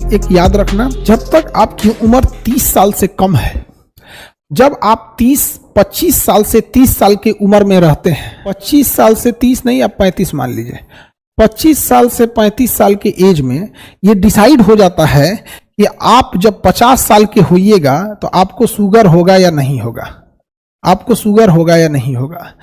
एक याद रखना, जब तक आपकी उम्र 30 साल से कम है, जब आप 25 साल से 30 साल की उम्र में रहते हैं, 25 साल से 30 नहीं, आप 35 मान लीजिए, 25 साल से 35 साल के एज में ये डिसाइड हो जाता है कि आप जब 50 साल के होइएगा तो आपको शुगर होगा या नहीं होगा, आपको शुगर होगा या नहीं होगा।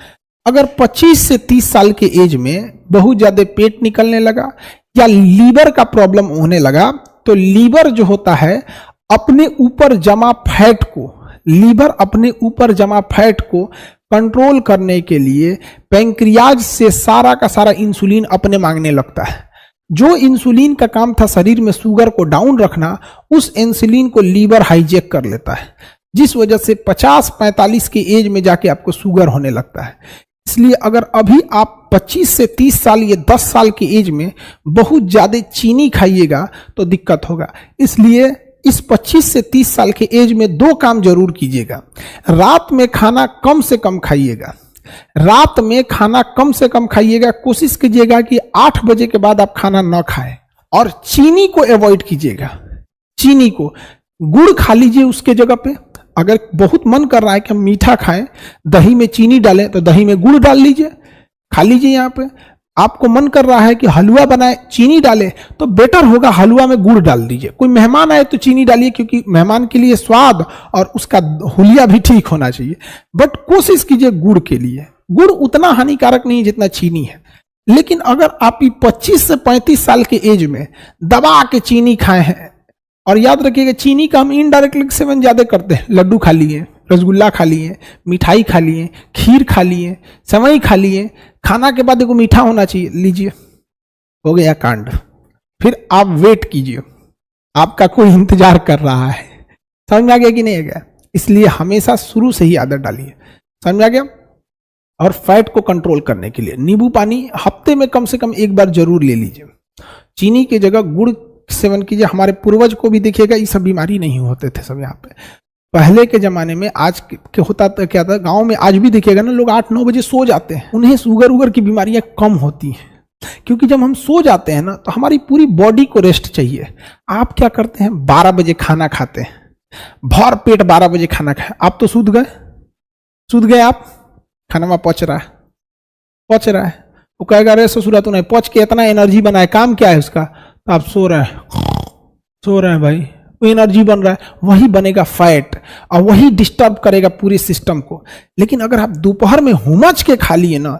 अगर 25 से 30 साल के एज में बहुत ज्यादा पेट निकलने लगा या लीवर का प्रॉब्लम होने लगा, तो लीवर जो होता है अपने ऊपर जमा फैट को, लीवर अपने ऊपर जमा फैट को कंट्रोल करने के लिए पैंक्रियाज से सारा का सारा इंसुलिन अपने मांगने लगता है। जो इंसुलिन का काम था शरीर में शुगर को डाउन रखना, उस इंसुलिन को लीवर हाईजैक कर लेता है, जिस वजह से 50-45 के एज में जाके आपको शुगर होने लगता है। इसलिए अगर अभी आप 25 से 30 साल या 10 साल की एज में बहुत ज्यादा चीनी खाइएगा तो दिक्कत होगा। इसलिए इस 25 से 30 साल के एज में 2 काम जरूर कीजिएगा। रात में खाना कम से कम खाइएगा, रात में खाना कम से कम खाइएगा। कोशिश कीजिएगा कि 8 बजे के बाद आप खाना न खाएं, और चीनी को अवॉइड कीजिएगा। चीनी को, गुड़ खा लीजिए उसके जगह पे। अगर बहुत मन कर रहा है कि हम मीठा खाएं, दही में चीनी डालें तो दही में गुड़ डाल लीजिए, खा लीजिए। यहाँ पे आपको मन कर रहा है कि हलवा बनाए, चीनी डालें, तो बेटर होगा हलवा में गुड़ डाल दीजिए। कोई मेहमान आए तो चीनी डालिए, क्योंकि मेहमान के लिए स्वाद और उसका हुलिया भी ठीक होना चाहिए। बट कोशिश कीजिए गुड़ के लिए। गुड़ उतना हानिकारक नहीं जितना चीनी है। लेकिन अगर आप 25 से 35 साल के एज में दबा के चीनी खाए हैं, और याद रखिएगा चीनी का हम इनडायरेक्टली सेवन ज्यादा करते हैं। लड्डू खा लिए, रसगुल्ला खा लिए, मिठाई खा लिए, खीर खा लिए, सेवई खा लिए, खाना के बाद देखो मीठा होना चाहिए, लीजिए, हो गया कांड। फिर आप वेट कीजिए, आपका कोई इंतजार कर रहा है। समझ में आ गया कि नहीं आ गया? इसलिए हमेशा शुरू से ही आदत डालिए। समझ में आ गया? और फैट को कंट्रोल करने के लिए नींबू पानी हफ्ते में कम से कम 1 बार जरूर ले लीजिए। चीनी की जगह गुड़ सेवन कीजिए। हमारे पूर्वज को भी देखिएगा, ये सब बीमारी नहीं होते थे सब। यहाँ पे पहले के जमाने में, आज के होता था क्या था, गांव में आज भी देखिएगा ना, लोग 8-9 बजे सो जाते हैं। उन्हें शुगर उगर की बीमारियां कम होती हैं, क्योंकि जब हम सो जाते हैं ना तो हमारी पूरी बॉडी को रेस्ट चाहिए। आप क्या करते हैं, 12 बजे खाना खाते हैं, भर पेट 12 बजे खाना खाए, आप तो सूद गए आप, खाना में पच रहा है। वो कहेगा अरे ससुरा तो नहीं पच के इतना एनर्जी बनाए, काम क्या है उसका? आप सो रहे हैं भाई, वो एनर्जी बन रहा है, वही बनेगा फैट, और वही डिस्टर्ब करेगा पूरे सिस्टम को। लेकिन अगर आप दोपहर में हुमच के खा लिए ना,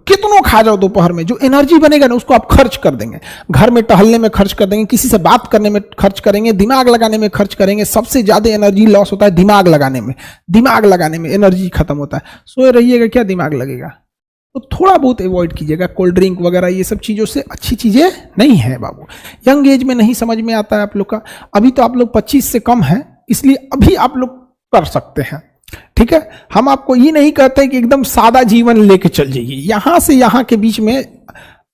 कितनों खा जाओ दोपहर में, जो एनर्जी बनेगा ना उसको आप खर्च कर देंगे। घर में टहलने में खर्च कर देंगे, किसी से बात करने में खर्च करेंगे, दिमाग लगाने में खर्च करेंगे। सबसे ज्यादा एनर्जी लॉस होता है दिमाग लगाने में एनर्जी खत्म होता है। सोए रहिएगा, क्या दिमाग लगेगा? तो थोड़ा बहुत अवॉइड कीजिएगा कोल्ड ड्रिंक वगैरह, ये सब चीजों से अच्छी चीजें नहीं है बाबू। यंग एज में नहीं समझ में आता है आप लोग का। अभी तो आप लोग 25 से कम हैं, इसलिए अभी आप लोग कर सकते हैं, ठीक है। हम आपको ये नहीं कहते कि एकदम सादा जीवन लेके चल जाइए। यहां से यहां के बीच में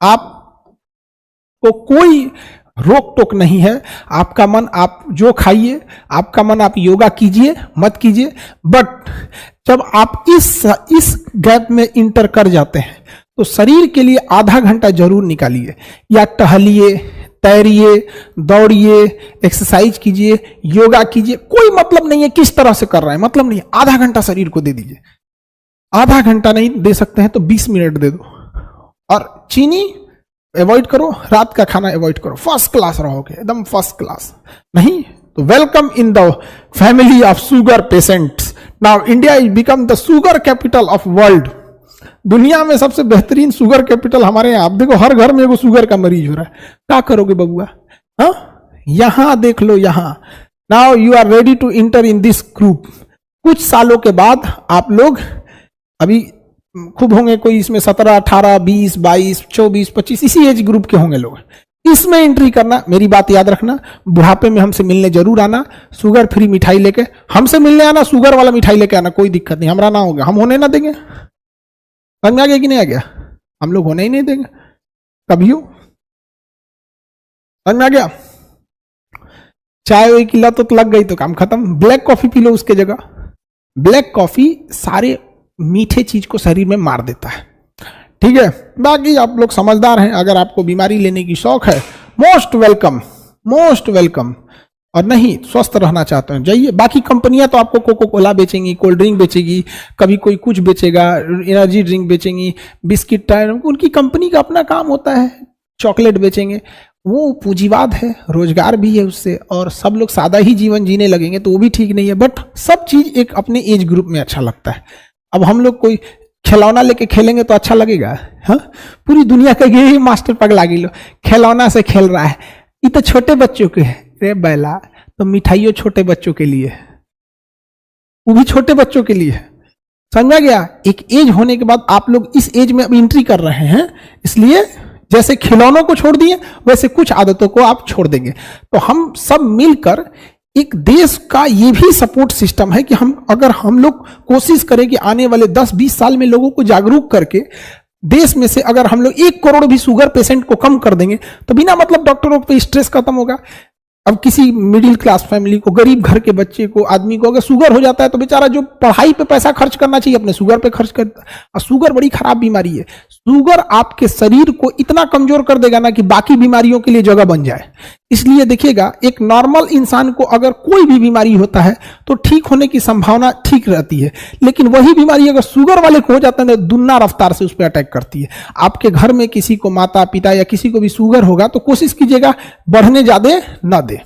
आपको कोई रोक टोक नहीं है। आपका मन आप जो खाइए, आपका मन आप योगा कीजिए, मत कीजिए। बट जब आप इस गैप में इंटर कर जाते हैं तो शरीर के लिए आधा घंटा जरूर निकालिए, या टहलिए, तैरिए, दौड़िए, एक्सरसाइज कीजिए, योगा कीजिए। कोई मतलब नहीं है किस तरह से कर रहा है, मतलब नहीं है। आधा घंटा शरीर को दे दीजिए। आधा घंटा नहीं दे सकते हैं तो 20 मिनट दे दो। और चीनी अवॉइड करो, रात का खाना अवॉइड करो, फर्स्ट क्लास रहोगे, एकदम फर्स्ट क्लास। नहीं तो welcome in the family of sugar patients. Now India is become the sugar capital of world. दुनिया में सबसे बेहतरीन शुगर कैपिटल हमारे यहाँ। आप देखो हर घर में एगो शुगर का मरीज हो रहा है। क्या करोगे बबुआ? यहां देख लो, यहां। Now you are ready to enter in this group. कुछ सालों के बाद आप लोग, अभी खूब होंगे कोई इसमें 17, 18, 20, 22, 24, 25 इसी एज ग्रुप के होंगे लोग। इसमें एंट्री करना, मेरी बात याद रखना, बुढ़ापे में हमसे मिलने जरूर आना। शुगर फ्री मिठाई लेके हमसे मिलने आना, शुगर वाला मिठाई लेके आना, कोई दिक्कत नहीं, हमारा ना होगा, हम होने ना देंगे। समझ में आ गया कि नहीं आ गया? हम लोग होने ही नहीं देंगे कभी। समझ में आ गया? चाय वही की लत लग गई तो काम खत्म। ब्लैक कॉफी पी लो उसके जगह। ब्लैक कॉफी सारे मीठे चीज को शरीर में मार देता है, ठीक है। बाकी आप लोग समझदार हैं। अगर आपको बीमारी लेने की शौक है, मोस्ट वेलकम, मोस्ट वेलकम। और नहीं स्वस्थ रहना चाहते हैं जाइए। बाकी कंपनियां तो आपको कोको कोला बेचेंगी, कोल्ड ड्रिंक बेचेगी, कभी कोई कुछ बेचेगा, एनर्जी ड्रिंक बेचेंगी, बिस्किट टायर, उनकी कंपनी का अपना काम होता है, चॉकलेट बेचेंगे, वो पूंजीवाद है, रोजगार भी है उससे, और सब लोग सादा ही जीवन जीने लगेंगे तो वो भी ठीक नहीं है। बट सब चीज एक अपने एज ग्रुप में अच्छा लगता है। अब हम लोग कोई खिलौना लेके खेलेंगे तो अच्छा लगेगा? हाँ, पूरी दुनिया का यही मास्टर पगला गिलो खिलौना से खेल रहा है, ये तो छोटे बच्चों के है। रे बैला, तो मिठाइयों छोटे बच्चों के लिए, वो भी छोटे बच्चों के लिए, समझा गया? एक एज होने के बाद आप लोग इस एज में अब एंट्री कर रहे हैं, इसलिए जैसे खिलौनों को छोड़ दिए वैसे कुछ आदतों को आप छोड़ देंगे। तो हम सब मिलकर एक देश का ये भी सपोर्ट सिस्टम है कि अगर हम लोग कोशिश करें कि आने वाले 10-20 साल में लोगों को जागरूक करके देश में से अगर हम लोग 1 करोड़ भी शुगर पेशेंट को कम कर देंगे तो बिना मतलब डॉक्टरों पे स्ट्रेस खत्म होगा। अब किसी मिडिल क्लास फैमिली को, गरीब घर के बच्चे को, आदमी को अगर शुगर हो जाता है तो बेचारा जो पढ़ाई पे पैसा खर्च करना चाहिए अपने शुगर पे खर्च करता है। और शुगर बड़ी खराब बीमारी है। शुगर आपके शरीर को इतना कमजोर कर देगा ना कि बाकी बीमारियों के लिए जगह बन जाए। इसलिए देखिएगा, एक नॉर्मल इंसान को अगर कोई भी बीमारी होता है तो ठीक होने की संभावना ठीक रहती है, लेकिन वही बीमारी अगर शुगर वाले को हो जाता है तो दुगना रफ्तार से उस पर अटैक करती है। आपके घर में किसी को, माता पिता या किसी को भी शुगर होगा तो कोशिश कीजिएगा बढ़ने ज्यादा ना दे।